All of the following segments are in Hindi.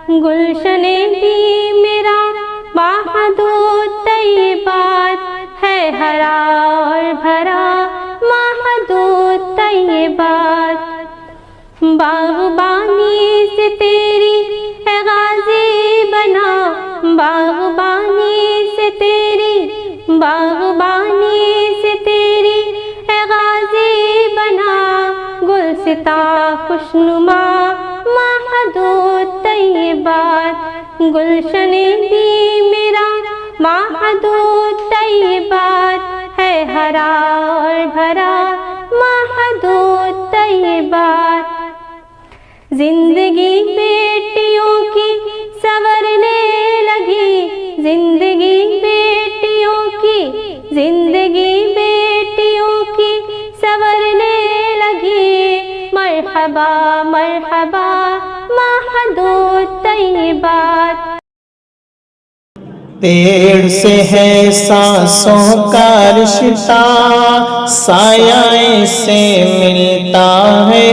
गुलशने भी मेरा महदूद तैयबात है, हरा और भरा महदूद तैयबात। बागबानी से तेरी है गाजी बना, बागबानी से तेरी, बागबानी से तेरी है गाजी बना। गुलसिता खुशनुमा महदूद तैयबात, गुलशने भी मेरा महदूद तैयबात है, हरा और भरा महदूद तैयबात। जिंदगी बेटियों की संवरने लगी, जिंदगी बेटियों की, जिंदगी बेटियों की संवरने लगी। मरहबा मरहबा महदूद तैयबात। पेड़ से है सांसों का रिश्ता, साया से मिलता है,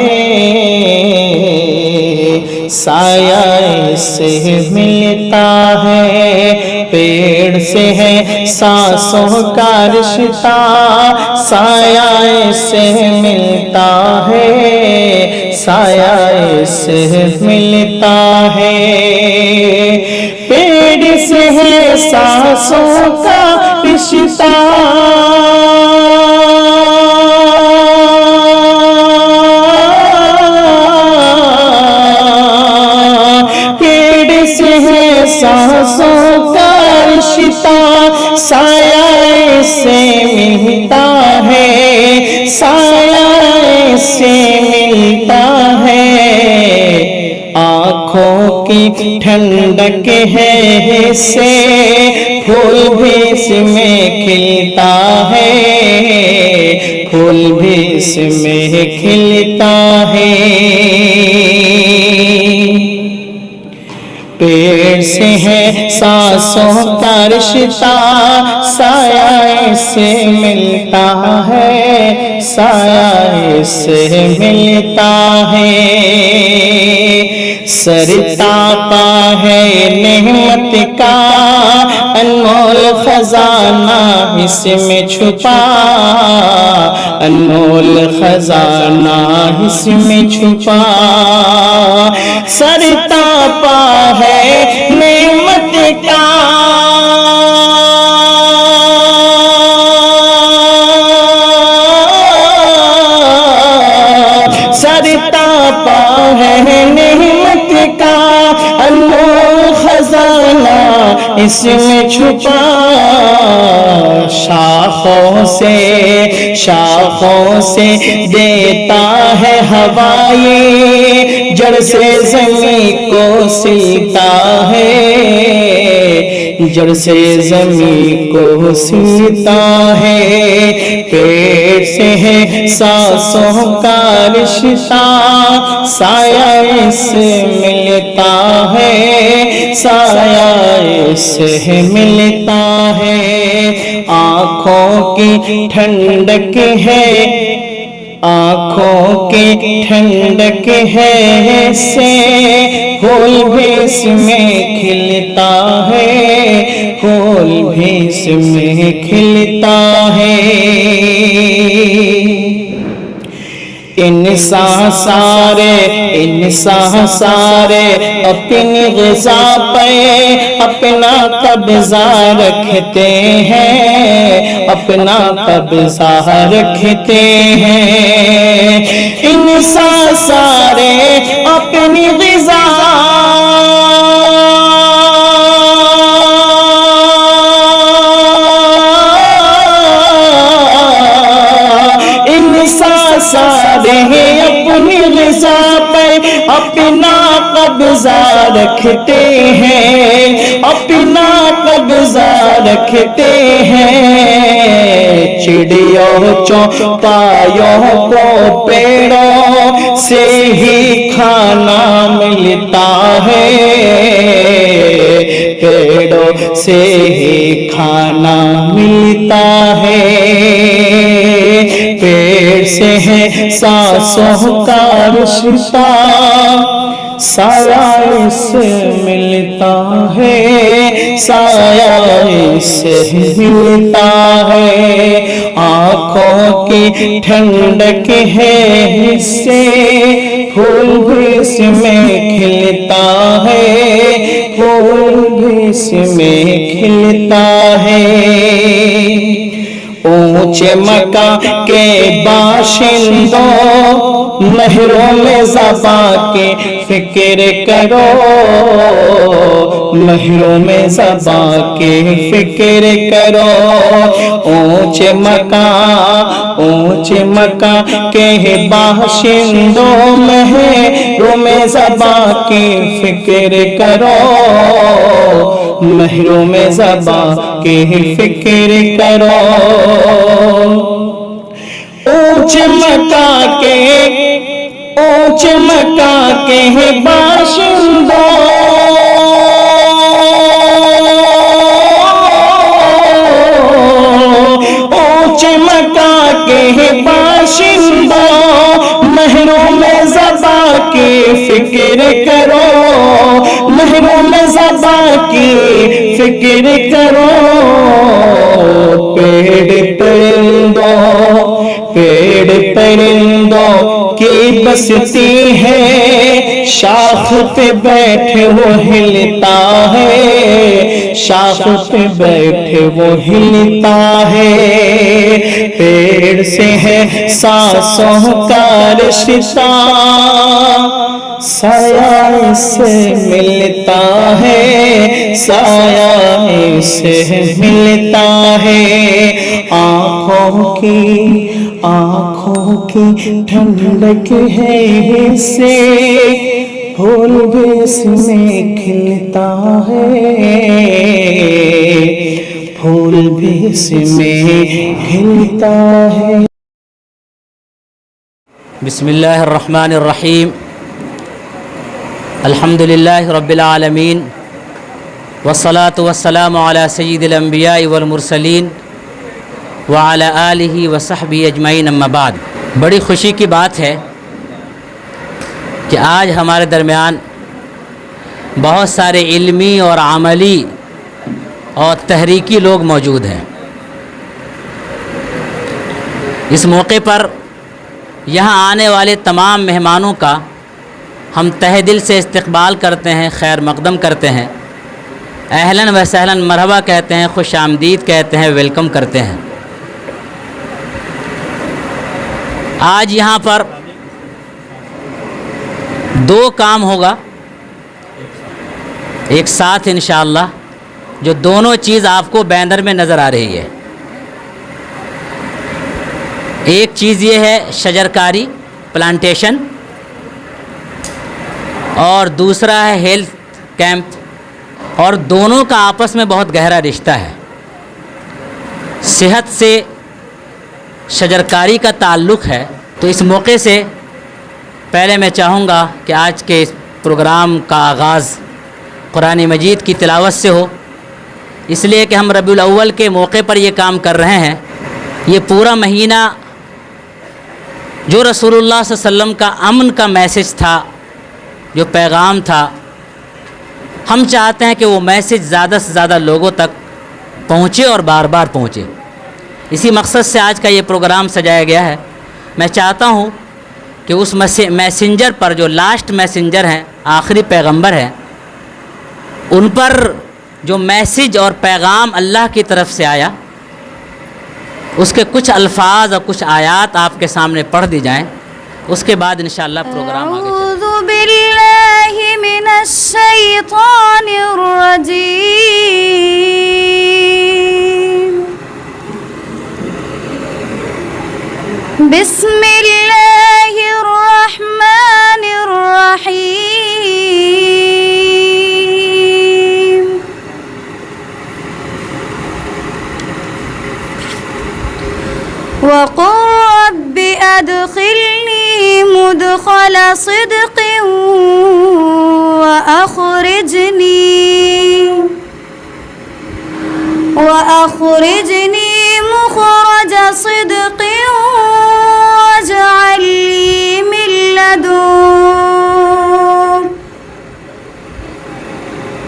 साया से मिलता है। पेड़ से है सांसों का रिश्ता, साया से मिलता है, साया से मिलता है। पेड़ से है सांसों का रिश्ता, पेड़ से है सांसों का रिश्ता, साया से मिलता है, साया से मिलता है। आँखों की ठंडक है इससे, फूल भी इसमें खिलता है, फूल भी इसमें खिलता है। पेड़ से है सांसों का रिश्ता, साया से मिलता है, साया से मिलता है। सरतापा है नेमत का अनमोल खजाना इसमें छुपा, अनमोल खजाना इसमें छुपा। सरतापा है नेमत का सरतापा है नेमत का अनमोल खजाना इसमें छुपा। शाखों से देता है हवाएं, जड़ से ज़मीं को सीता है, जड़ से ज़मीं को सीता है। पेड़ से है सांसों का रिश्ता, साया से मिलता है, साया से मिलता है। आँखों की ठंडक है, आँखों की ठंडक है से, फूल भी इसमें खिलता है, फूल भी इसमें खिलता है। इंसान सारे अपनी ग़िज़ा पे अपना कब्ज़ा रखते हैं, अपना कब्ज़ा रखते हैं। इंसान सारे अपनी ग़िज़ा सारे अपनी ग़िज़ा पर अपना कब्ज़ा रखते हैं, अपना कब्ज़ा रखते हैं। चिड़ियों चौपायों को पेड़ों से ही खाना मिलता है, पेड़ों से ही खाना मिलता है। पेड़ से है सांसों का रिश्ता, साया इससे मिलता है, साया इससे मिलता है। आँखों की ठंडक है इससे, फूल भी इसमें खिलता है, फूल भी इसमें खिलता है। ऊंचे मक्का के बाशिंदों, महरों में ज़बा के फिक्र करो, महरों में ज़बा के फिक्र करो। ऊंचे मक्का के बाशिंदों, महरों में ज़बा की फिक्र करो, महरों में ज़बा की फिक्र करो। ऊंचे मक्का के बाशिंदों, ऊंचे मक्का के बाशिंदों, महरों में ज़बा की फिक्र करो, महरों में ज़बा की फिक्र करो। पेड़ परिंदों की बसती है, शाख पे बैठे वो हिलता है, शाख पे बैठे वो हिलता है। पेड़ से है सांसों का रिश्ता, साया इससे मिलता है, साया इससे मिलता है। आँखों की ठंडक है इससे, फूल भी इसमें खिलता है, फूल भी इसमें खिलता है। बिस्मिल्लाहिर्रहमानिर्रहीम। अल्हम्दुलिल्लाहि रब्बिल आलमीन, वस्सलातु वस्सलामु अला सय्यिदिल अंबिया'i वल मुरसलीन व अला आलिहि व सहबिहि अजमईन, अम्मा बाद। बड़ी खुशी की बात है कि आज हमारे दरमियान बहुत सारे इल्मी और अमली और तहरीकी लोग मौजूद हैं। इस मौके पर यहाँ आने वाले तमाम मेहमानों का हम तहे दिल से इस्तकबाल करते हैं, खैर मकदम करते हैं, अहलन व सहलन मरहबा कहते हैं, खुश आमदीद कहते हैं, वेलकम करते हैं। आज यहाँ पर दो काम होगा एक साथ इंशाअल्लाह, जो दोनों चीज़ आपको बैनर में नज़र आ रही है। एक चीज़ ये है शजरकारी प्लांटेशन, और दूसरा है हेल्थ कैंप, और दोनों का आपस में बहुत गहरा रिश्ता है। सेहत से शजरकारी का ताल्लुक़ है। तो इस मौके से पहले मैं चाहूँगा कि आज के इस प्रोग्राम का आगाज़ कुरान मजीद की तिलावत से हो, इसलिए कि हम रबीउल अव्वल के मौके पर ये काम कर रहे हैं। ये पूरा महीना जो रसूलुल्लाह सल्लल्लाहु अलैहि वसल्लम का अमन का मैसेज था, जो पैगाम था, हम चाहते हैं कि वो मैसेज ज़्यादा से ज़्यादा लोगों तक पहुँचे और बार बार पहुँचे। इसी मकसद से आज का ये प्रोग्राम सजाया गया है। मैं चाहता हूँ कि उस मैसेंजर पर, जो लास्ट मैसेंजर हैं, आखिरी पैगंबर हैं, उन पर जो मैसेज और पैगाम अल्लाह की तरफ से आया, उसके कुछ अल्फाज और कुछ आयात आपके सामने पढ़ दी जाएं। उसके बाद इंशाअल्लाह प्रोग्राम आगे चलेगा। अऊज़ु बिल्लाहि मिनश शैतानिर रजीम, बिस्मिल्लाहिर रहमानिर रहीम। वक़ुल रब्बि अदखिलनी मुदखल सिद्क़िन वअख़रिजनी मुख़रज सिद्क़िन वजअल ली मिन लदुनक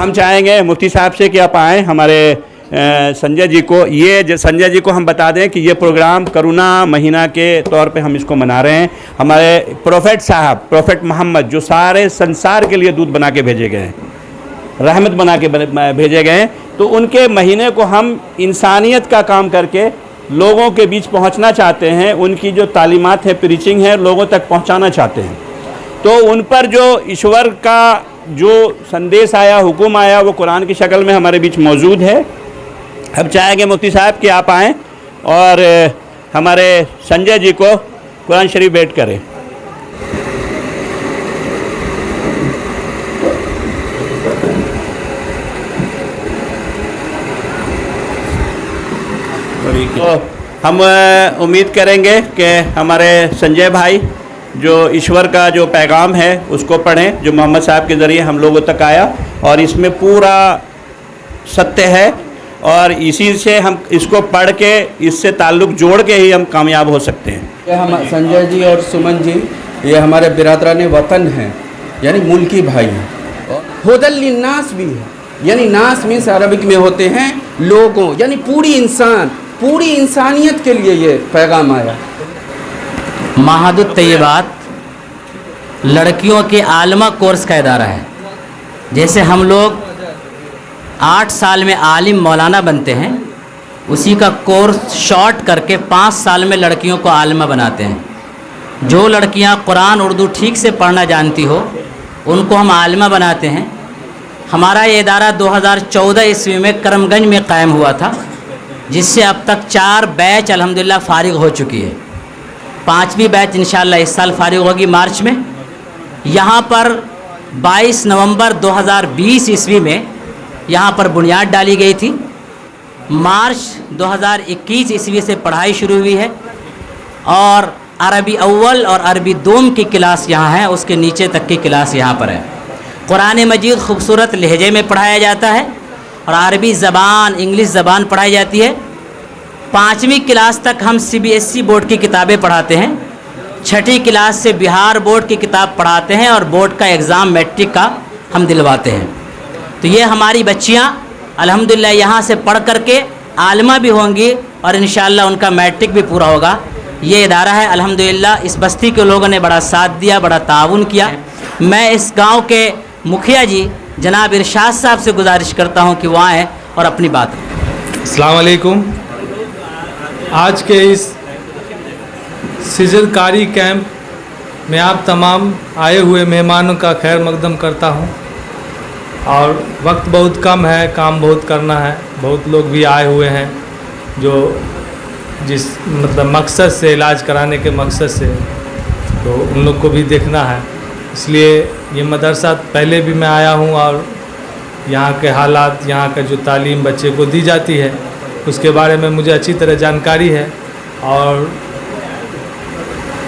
हम चाहेंगे मुफ्ती साहब से कि आप आएँ हमारे संजय जी को। संजय जी को हम बता दें कि ये प्रोग्राम करुणा महीना के तौर पे हम इसको मना रहे हैं। हमारे प्रोफेट साहब, प्रोफेट मोहम्मद, जो सारे संसार के लिए दूध बना के भेजे गए हैं, रहमत बना के भेजे गए हैं, तो उनके महीने को हम इंसानियत का काम करके लोगों के बीच पहुंचना चाहते हैं। उनकी जो तालीमात है, प्रीचिंग है, लोगों तक पहुंचाना चाहते हैं। तो उन पर जो ईश्वर का जो संदेश आया, हुक्म आया, वो कुरान की शक्ल में हमारे बीच मौजूद है। हम चाहेंगे मुफ्ती साहब कि आप आएँ और हमारे संजय जी को कुरान शरीफ भेंट करें। तो हम उम्मीद करेंगे कि हमारे संजय भाई जो ईश्वर का जो पैगाम है उसको पढ़ें, जो मोहम्मद साहब के ज़रिए हम लोगों तक आया, और इसमें पूरा सत्य है, और इसी से हम इसको पढ़ के इससे ताल्लुक़ जोड़ के ही हम कामयाब हो सकते हैं। ये हम संजय जी और सुमन जी, ये हमारे बिरादरान वतन हैं, यानी मुल्की भाई हैं। हुदल लिन्नास भी है, यानी नास मीन्स अरबिक में होते हैं लोगों, यानी पूरी इंसानियत के लिए ये पैगाम आया। महादुत तैयबात लड़कियों के आलमा कोर्स का इदारा है। जैसे हम लोग 8 साल में आलिम मौलाना बनते हैं, उसी का कोर्स शॉर्ट करके 5 साल में लड़कियों को आलिमा बनाते हैं। जो लड़कियां कुरान उर्दू ठीक से पढ़ना जानती हो उनको हम आलिमा बनाते हैं। हमारा ये इदारा 2014 ईस्वी में करमगंज में कायम हुआ था, जिससे अब तक 4 बैच अल्हम्दुलिल्लाह फ़ारिग हो चुकी है। 5वीं बैच इंशाअल्लाह इस साल फ़ारिग होगी मार्च में। यहाँ पर 22 नवंबर 2020 ईस्वी में यहाँ पर बुनियाद डाली गई थी। मार्च 2021 ईस्वी से पढ़ाई शुरू हुई है, और अरबी अव्वल और अरबी दोम की क्लास यहाँ है, उसके नीचे तक की क्लास यहाँ पर है। कुरान मजीद खूबसूरत लहजे में पढ़ाया जाता है, और अरबी ज़बान, इंग्लिश ज़बान पढ़ाई जाती है। 5वीं क्लास तक हम CBSE बोर्ड की किताबें पढ़ाते हैं। 6ठी क्लास से बिहार बोर्ड की किताब पढ़ाते हैं, और बोर्ड का एग्ज़ाम मैट्रिक का हम दिलवाते हैं। तो ये हमारी बच्चियाँ अल्हम्दुलिल्लाह यहाँ से पढ़ करके आलिमा भी होंगी, और इंशाअल्लाह उनका मैट्रिक भी पूरा होगा। ये इदारा है अल्हम्दुलिल्लाह। इस बस्ती के लोगों ने बड़ा साथ दिया, बड़ा ताउन किया। मैं इस गाँव के मुखिया जी जनाब इरशाद साहब से गुजारिश करता हूँ कि वो आएँ और अपनी बात। अस्सलाम वालेकुम। आज के इस सिजरकारी कैंप में आप तमाम आए हुए मेहमानों का खैर मकदम करता हूं, और वक्त बहुत कम है, काम बहुत करना है। बहुत लोग भी आए हुए हैं जो जिस मकसद से, इलाज कराने के मकसद से, तो उन लोग को भी देखना है। इसलिए ये मदरसा पहले भी मैं आया हूँ और यहाँ के हालात, यहाँ का जो तालीम बच्चे को दी जाती है उसके बारे में मुझे अच्छी तरह जानकारी है। और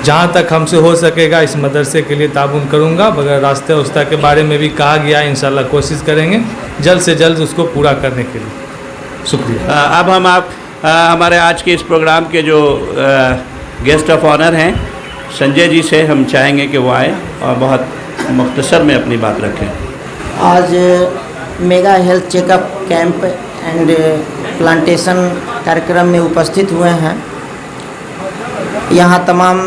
जहाँ तक हमसे हो सकेगा इस मदरसे के लिए ताउन करूँगा। बगैर रास्ते उस्ता के बारे में भी कहा गया है, इंशाल्लाह कोशिश करेंगे जल्द से जल्द उसको पूरा करने के लिए। शुक्रिया। अब हम हमारे आज के इस प्रोग्राम के जो गेस्ट ऑफ ऑनर हैं संजय जी से हम चाहेंगे कि वो आए और बहुत मुख्तसर में अपनी बात रखें। आज mega health checkup camp and plantation कार्यक्रम में उपस्थित हुए हैं। यहाँ तमाम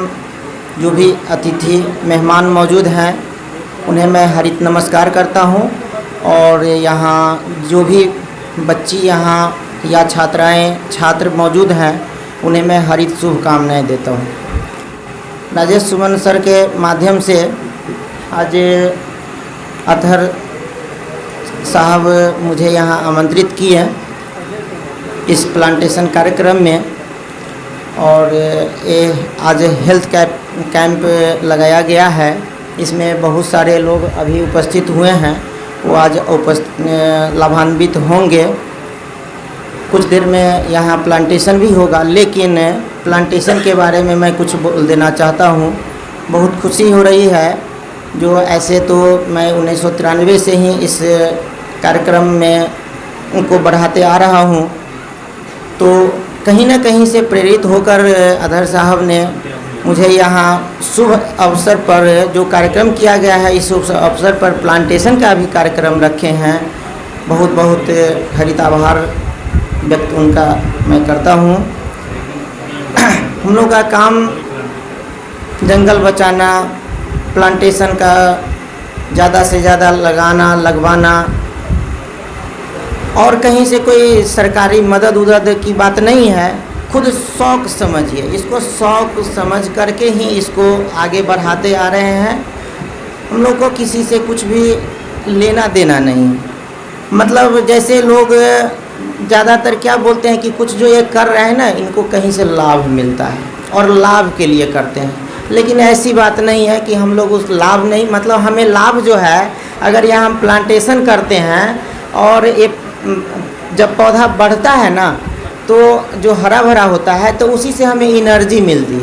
जो भी अतिथि मेहमान मौजूद हैं उन्हें मैं हरित नमस्कार करता हूँ। और यहाँ जो भी बच्ची यहाँ या छात्र मौजूद हैं उन्हें मैं हरित शुभकामनाएं देता हूँ। राजेश सुमन सर के माध्यम से आज अतहर साहब मुझे यहाँ आमंत्रित किए इस प्लांटेशन कार्यक्रम में। और ये आज हेल्थ कैंप लगाया गया है, इसमें बहुत सारे लोग अभी उपस्थित हुए हैं, वो आज लाभान्वित होंगे। कुछ देर में यहाँ प्लांटेशन भी होगा, लेकिन प्लांटेशन के बारे में मैं कुछ बोल देना चाहता हूँ। बहुत खुशी हो रही है, जो ऐसे तो मैं 1993 से ही इस कार्यक्रम में उनको बढ़ाते आ रहा हूँ, तो कहीं ना कहीं से प्रेरित होकर अतहर साहब ने मुझे यहाँ शुभ अवसर पर जो कार्यक्रम किया गया है, इस अवसर पर प्लांटेशन का भी कार्यक्रम रखे हैं। बहुत बहुत हरित आभार व्यक्त उनका मैं करता हूँ। हम लोग का काम जंगल बचाना, प्लांटेशन का ज़्यादा से ज़्यादा लगवाना और कहीं से कोई सरकारी मदद की बात नहीं है। खुद शौक़ समझिए, इसको शौक़ समझ करके ही इसको आगे बढ़ाते आ रहे हैं। हम लोग को किसी से कुछ भी लेना देना नहीं। मतलब जैसे लोग ज़्यादातर क्या बोलते हैं कि कुछ जो ये कर रहे हैं ना, इनको कहीं से लाभ मिलता है और लाभ के लिए करते हैं, लेकिन ऐसी बात नहीं है कि हम लोग उस लाभ नहीं, मतलब हमें लाभ जो है, अगर यहाँ हम प्लांटेशन करते हैं और ये जब पौधा बढ़ता है ना, तो जो हरा भरा होता है तो उसी से हमें एनर्जी मिलती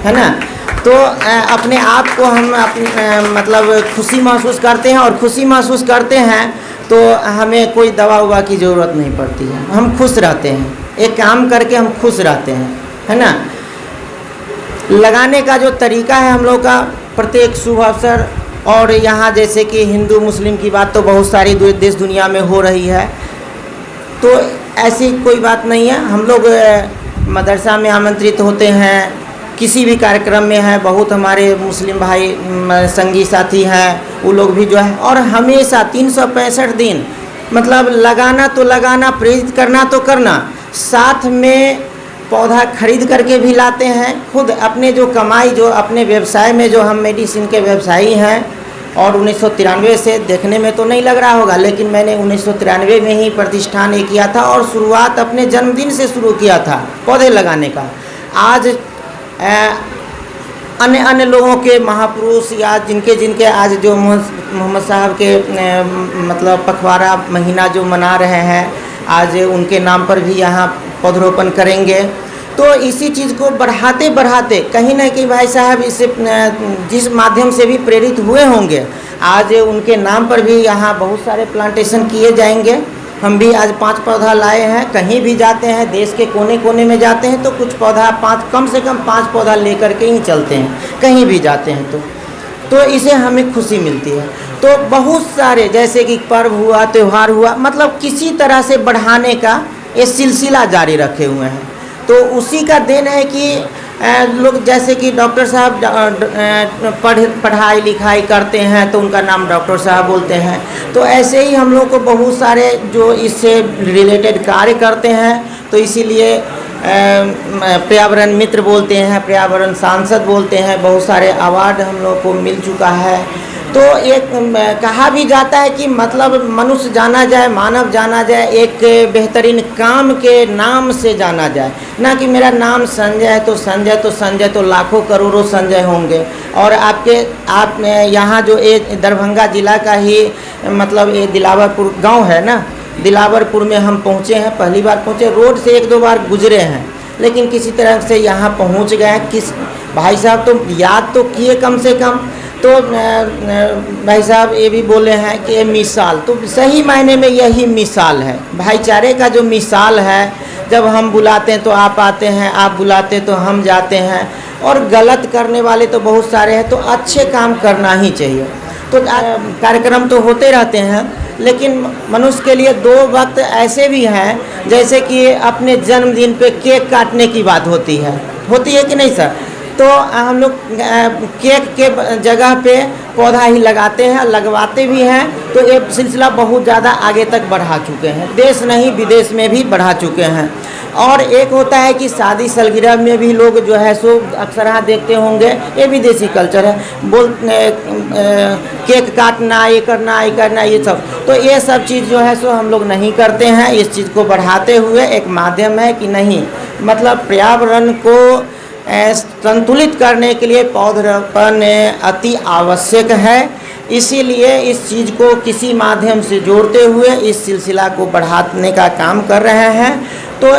है ना। तो अपने आप को हम मतलब खुशी महसूस करते हैं, और खुशी महसूस करते हैं तो हमें कोई दवा उवा की ज़रूरत नहीं पड़ती है, हम खुश रहते हैं। एक काम करके हम खुश रहते हैं, है ना। लगाने का जो तरीका है हम लोग का, प्रत्येक शुभ अवसर, और यहाँ जैसे कि हिंदू मुस्लिम की बात तो बहुत सारी देश दुनिया में हो रही है, तो ऐसी कोई बात नहीं है। हम लोग मदरसा में आमंत्रित होते हैं, किसी भी कार्यक्रम में है, बहुत हमारे मुस्लिम भाई संगी साथी हैं, वो लोग भी जो है, और हमेशा 365 दिन मतलब लगाना तो लगाना, प्रेरित करना तो करना, साथ में पौधा खरीद करके भी लाते हैं। खुद अपने जो कमाई, जो अपने व्यवसाय में, जो हम मेडिसिन के व्यवसायी हैं, और 1993 से देखने में तो नहीं लग रहा होगा, लेकिन मैंने 1993 में ही प्रतिष्ठान ये किया था और शुरुआत अपने जन्मदिन से शुरू किया था पौधे लगाने का। आज अन्य लोगों के महापुरुष या जिनके आज जो मोहम्मद साहब के मतलब पखवाड़ा महीना जो मना रहे हैं, आज उनके नाम पर भी यहाँ पौधरोपण करेंगे। तो इसी चीज़ को बढ़ाते बढ़ाते कहीं ना कहीं भाई साहब इससे जिस माध्यम से भी प्रेरित हुए होंगे, आज उनके नाम पर भी यहाँ बहुत सारे प्लांटेशन किए जाएंगे। हम भी आज 5 पौधा लाए हैं। कहीं भी जाते हैं, देश के कोने कोने में जाते हैं तो कुछ पौधा 5, कम से कम 5 पौधा लेकर के ही चलते हैं, कहीं भी जाते हैं तो इसे हमें खुशी मिलती है। तो बहुत सारे जैसे कि पर्व हुआ, त्यौहार हुआ, मतलब किसी तरह से बढ़ाने का ये सिलसिला जारी रखे हुए हैं। तो उसी का देन है कि लोग जैसे कि डॉक्टर साहब पढ़ाई लिखाई करते हैं तो उनका नाम डॉक्टर साहब बोलते हैं। तो ऐसे ही हम लोग को बहुत सारे जो इससे रिलेटेड कार्य करते हैं, तो इसीलिए पर्यावरण मित्र बोलते हैं, पर्यावरण सांसद बोलते हैं। बहुत सारे अवार्ड हम लोग को मिल चुका है। तो एक कहा भी जाता है कि मतलब मनुष्य जाना जाए, मानव जाना जाए एक बेहतरीन काम के नाम से जाना जाए, ना कि मेरा नाम संजय है तो संजय तो लाखों करोड़ों संजय होंगे। और आप यहाँ जो ये दरभंगा ज़िला का ही मतलब ये दिलावरपुर गांव है ना, दिलावरपुर में हम पहुँचे हैं, पहली बार पहुँचे, रोड से 1-2 बार गुजरे हैं, लेकिन किसी तरह से यहाँ पहुँच गए। भाई साहब तो याद तो किए कम से कम, तो भाई साहब ये भी बोले हैं कि ये मिसाल, तो सही मायने में यही मिसाल है, भाईचारे का जो मिसाल है। जब हम बुलाते हैं तो आप आते हैं, आप बुलाते तो हम जाते हैं, और गलत करने वाले तो बहुत सारे हैं, तो अच्छे काम करना ही चाहिए। तो कार्यक्रम तो होते रहते हैं, लेकिन मनुष्य के लिए 2 वक्त ऐसे भी हैं, जैसे कि अपने जन्मदिन पे केक काटने की बात होती है कि नहीं सर? तो हम लोग केक के जगह पे पौधा ही लगाते हैं, लगवाते भी हैं। तो ये सिलसिला बहुत ज़्यादा आगे तक बढ़ा चुके हैं, देश नहीं विदेश में भी बढ़ा चुके हैं। और एक होता है कि शादी सालगिरह में भी लोग जो है सो अक्सर यहाँ देखते होंगे, ये विदेशी कल्चर है, केक काटना, ये करना ये सब। तो ये सब चीज़ जो है सो हम लोग नहीं करते हैं। इस चीज़ को बढ़ाते हुए एक माध्यम है कि नहीं, मतलब पर्यावरण को संतुलित करने के लिए पौधरोपण अति आवश्यक है। इसीलिए इस चीज़ को किसी माध्यम से जोड़ते हुए इस सिलसिला को बढ़ाने का काम कर रहे हैं। तो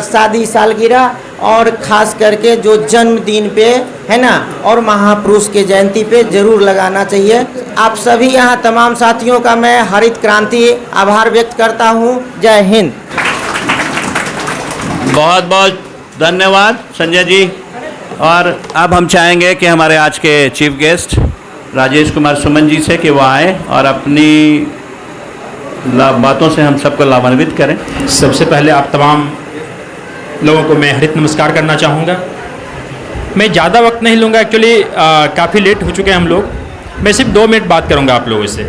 शादी सालगिरह और ख़ास करके जो जन्मदिन पे है ना, और महापुरुष के जयंती पे ज़रूर लगाना चाहिए। आप सभी यहाँ तमाम साथियों का मैं हरित क्रांति आभार व्यक्त करता हूँ। जय हिंद। बहुत बहुत धन्यवाद संजय जी। और अब हम चाहेंगे कि हमारे आज के चीफ गेस्ट राजेश कुमार सुमन जी से कि वो आए और अपनी बातों से हम सबको लाभान्वित करें। सबसे पहले आप तमाम लोगों को मैं हरित नमस्कार करना चाहूँगा। मैं ज़्यादा वक्त नहीं लूँगा, एक्चुअली काफ़ी लेट हो चुके हैं हम लोग। मैं सिर्फ 2 मिनट बात करूँगा आप लोगों से।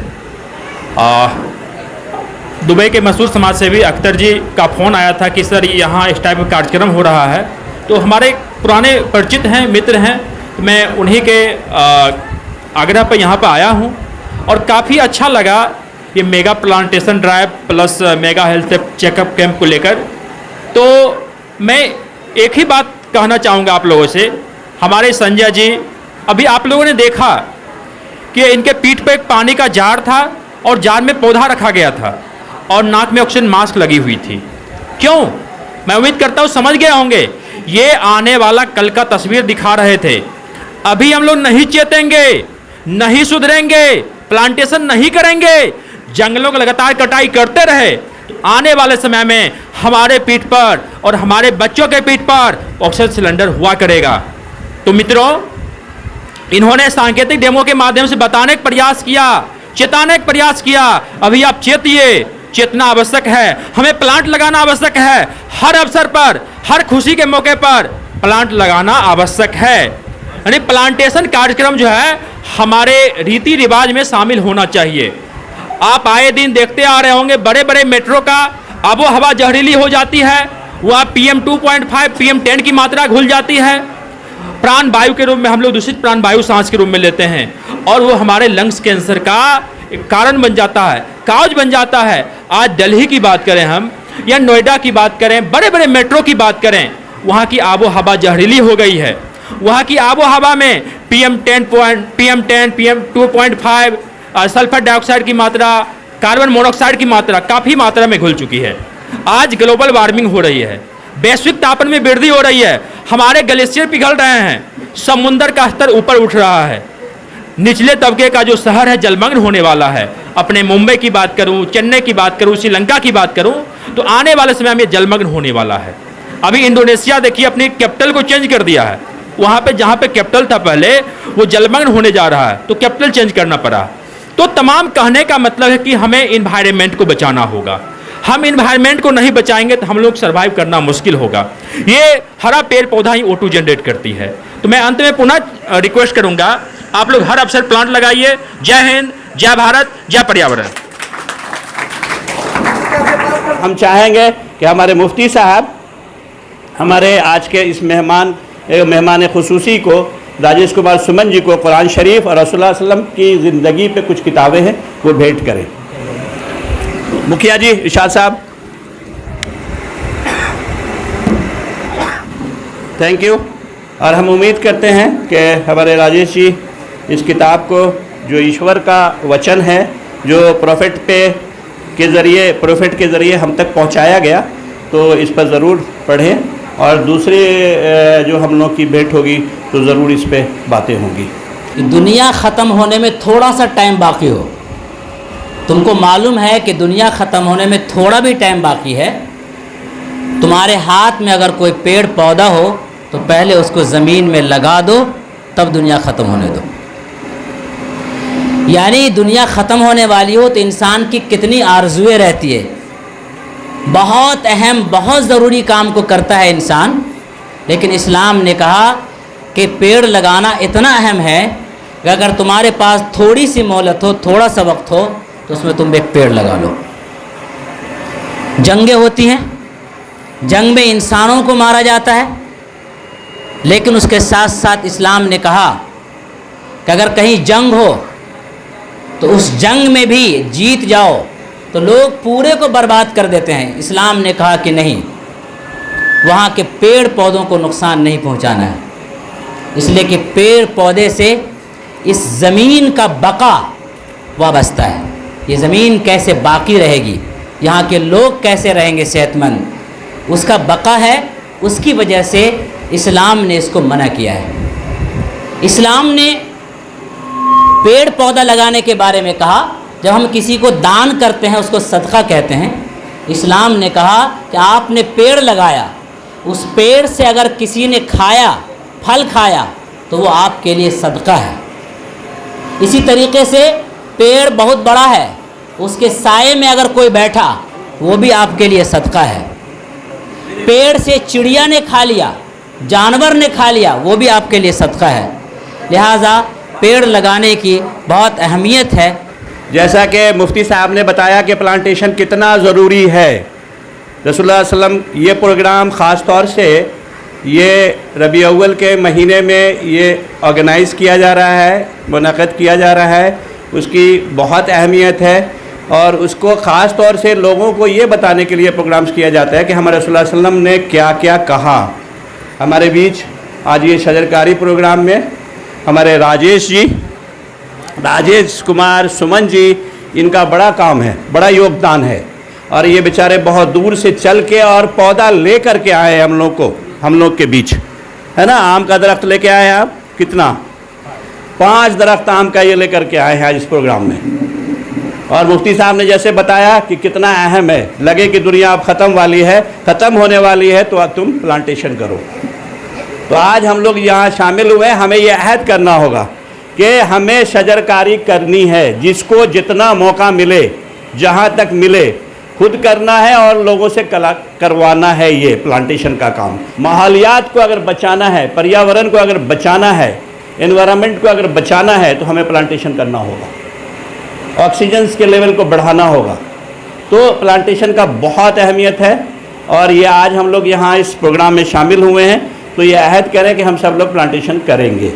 दुबई के मशहूर समाज सेवी अख्तर जी का फ़ोन आया था कि सर यहाँ इस टाइप का कार्यक्रम हो रहा है, तो हमारे पुराने परिचित हैं, मित्र हैं, तो मैं उन्हीं के आग्रह पर यहाँ पर आया हूँ। और काफ़ी अच्छा लगा ये mega plantation drive plus mega health checkup camp को लेकर। तो मैं एक ही बात कहना चाहूँगा आप लोगों से। हमारे संजय जी, अभी आप लोगों ने देखा कि इनके पीठ पे एक पानी का जार था और जार में पौधा रखा गया था और नाक में ऑक्सीजन मास्क लगी हुई थी। क्यों? मैं उम्मीद करता हूँ समझ गए होंगे। ये आने वाला कल का तस्वीर दिखा रहे थे। अभी हम लोग नहीं चेतेंगे, नहीं सुधरेंगे, प्लांटेशन नहीं करेंगे, जंगलों की लगातार कटाई करते रहे, तो आने वाले समय में हमारे पीठ पर और हमारे बच्चों के पीठ पर ऑक्सीजन सिलेंडर हुआ करेगा। तो मित्रों, इन्होंने सांकेतिक डेमो के माध्यम से बताने का प्रयास किया, चेताने का प्रयास किया। अभी आप चेतिए, चेतना आवश्यक है, हमें प्लांट लगाना आवश्यक है। हर अवसर पर, हर खुशी के मौके पर प्लांट लगाना आवश्यक है। यानी प्लांटेशन कार्यक्रम जो है हमारे रीति रिवाज में शामिल होना चाहिए। आप आए दिन देखते आ रहे होंगे, बड़े बड़े मेट्रो का आबो हवा जहरीली हो जाती है, वह PM 2.5 PM 10 की मात्रा घुल जाती है। प्राण वायु के रूप में हम लोग दूषित प्राण वायु सांस के रूप में लेते हैं और वो हमारे लंग्स कैंसर का एक कारण बन जाता है, काज बन जाता है। आज दिल्ली की बात करें हम, या नोएडा की बात करें, बड़े बड़े मेट्रो की बात करें, वहाँ की आबो हवा जहरीली हो गई है। वहाँ की आबो हवा में PM 10, PM 2.5 सल्फर डाइऑक्साइड की मात्रा, कार्बन मोनोऑक्साइड की मात्रा काफ़ी मात्रा में घुल चुकी है। आज ग्लोबल वार्मिंग हो रही है, वैश्विक तापमान में वृद्धि हो रही है, हमारे ग्लेशियर पिघल रहे हैं, समुद्र का स्तर ऊपर उठ रहा है, निचले तबके का जो शहर है जलमग्न होने वाला है। अपने मुंबई की बात करूं, चेन्नई की बात करूं, श्रीलंका की बात करूं, तो आने वाले समय में जलमग्न होने वाला है। अभी इंडोनेशिया देखिए अपनी कैपिटल को चेंज कर दिया है, वहाँ पे जहाँ पे कैपिटल था पहले वो जलमग्न होने जा रहा है, तो कैपिटल चेंज करना पड़ा। तो तमाम कहने का मतलब है कि हमें इन्वायरमेंट को बचाना होगा। हम इन्वायरमेंट को नहीं बचाएंगे तो हम लोग सर्वाइव करना मुश्किल होगा। ये हरा पेड़ पौधा ही O2 जनरेट करती है। तो मैं अंत में पुनः रिक्वेस्ट करूंगा, आप लोग हर अवसर प्लांट लगाइए। जय हिंद, जय भारत, जय पर्यावरण। हम चाहेंगे कि हमारे मुफ्ती साहब हमारे आज के इस मेहमान खुसूसी को राजेश कुमार सुमन जी को कुरान शरीफ और रसूलुल्लाह सल्लल्लाहु अलैहि वसल्लम की ज़िंदगी पे कुछ किताबें हैं वो भेंट करें। मुखिया जी, इरशाद साहब। Thank you. और हम उम्मीद करते हैं कि हमारे राजेश जी इस किताब को, जो ईश्वर का वचन है, जो प्रोफेट के ज़रिए हम तक पहुंचाया गया, तो इस पर ज़रूर पढ़ें और दूसरे जो हम लोग की भेंट होगी तो ज़रूर इस पे बातें होंगी। दुनिया ख़त्म होने में थोड़ा सा टाइम बाकी हो, तुमको मालूम है कि दुनिया ख़त्म होने में थोड़ा भी टाइम बाकी है, तुम्हारे हाथ में अगर कोई पेड़ पौधा हो तो पहले उसको ज़मीन में लगा दो, तब दुनिया ख़त्म होने दो। यानी दुनिया ख़त्म होने वाली हो तो इंसान की कितनी आरज़ुएं रहती है, बहुत अहम बहुत ज़रूरी काम को करता है इंसान, लेकिन इस्लाम ने कहा कि पेड़ लगाना इतना अहम है कि अगर तुम्हारे पास थोड़ी सी मोहलत हो, थोड़ा सा वक्त हो, तो उसमें तुम एक पेड़ लगा लो। जंगें होती हैं, जंग में इंसानों को मारा जाता है, लेकिन उसके साथ साथ इस्लाम ने कहा कि अगर कहीं जंग हो तो उस जंग में भी जीत जाओ तो लोग पूरे को बर्बाद कर देते हैं। इस्लाम ने कहा कि नहीं, वहाँ के पेड़ पौधों को नुकसान नहीं पहुँचाना है, इसलिए कि पेड़ पौधे से इस ज़मीन का बका वाबस्ता है। ये ज़मीन कैसे बाकी रहेगी, यहाँ के लोग कैसे रहेंगे सेहतमंद, उसका बका है। उसकी वजह से इस्लाम ने इसको मना किया है। इस्लाम ने पेड़ पौधा लगाने के बारे में कहा, जब हम किसी को दान करते हैं उसको सदका कहते हैं। इस्लाम ने कहा कि आपने पेड़ लगाया, उस पेड़ से अगर किसी ने खाया, फल खाया, तो वो आपके लिए सदका है। इसी तरीके से पेड़ बहुत बड़ा है, उसके साए में अगर कोई बैठा वो भी आपके लिए सदका है। पेड़ से चिड़िया ने खा लिया, जानवर ने खा लिया, वो भी आपके लिए सदका है। लिहाजा पेड़ लगाने की बहुत अहमियत है। जैसा कि मुफ्ती साहब ने बताया कि प्लांटेशन कितना ज़रूरी है, रसूलुल्लाह सल्लल्लाहु अलैहि वसल्लम ये प्रोग्राम ख़ास तौर से ये रबी अव्वल के महीने में ये ऑर्गेनाइज़ किया जा रहा है, मुनक़्क़द किया जा रहा है, उसकी बहुत अहमियत है। और उसको ख़ास तौर से लोगों को ये बताने के लिए प्रोग्राम्स किया जाता है कि हमारे रसूलुल्लाह सल्लल्लाहु अलैहि वसल्लम ने क्या क्या कहा। हमारे बीच आज ये शजरकारी प्रोग्राम में हमारे राजेश कुमार सुमन जी, इनका बड़ा काम है, बड़ा योगदान है, और ये बेचारे बहुत दूर से चल के और पौधा ले कर के आए हम लोग के बीच, है ना। आम का दरख्त लेके आए हैं आप, कितना 5 दरख्त आम का ये लेकर के आए हैं आज इस प्रोग्राम में। और मुफ्ती साहब ने जैसे बताया कि कितना अहम है, लगे कि दुनिया अब ख़त्म होने वाली है तो अब तुम प्लांटेशन करो। तो आज हम लोग यहाँ शामिल हुए, हमें ये अहद करना होगा कि हमें शजरकारी करनी है, जिसको जितना मौका मिले, जहाँ तक मिले, खुद करना है और लोगों से करवाना है। ये प्लांटेशन का काम, माहौलियात को अगर बचाना है, पर्यावरण को अगर बचाना है, एनवायरनमेंट को अगर बचाना है, तो हमें प्लांटेशन करना होगा, ऑक्सीजन के लेवल को बढ़ाना होगा। तो प्लांटेशन का बहुत अहमियत है, और ये आज हम लोग यहाँ इस प्रोग्राम में शामिल हुए हैं, तो ये अहद करें कि हम सब लोग प्लांटेशन करेंगे,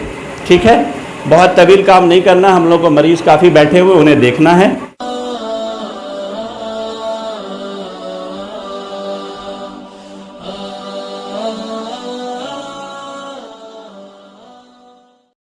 ठीक है। बहुत तवील काम नहीं करना, हम लोग को मरीज़ काफ़ी बैठे हुए, उन्हें देखना है।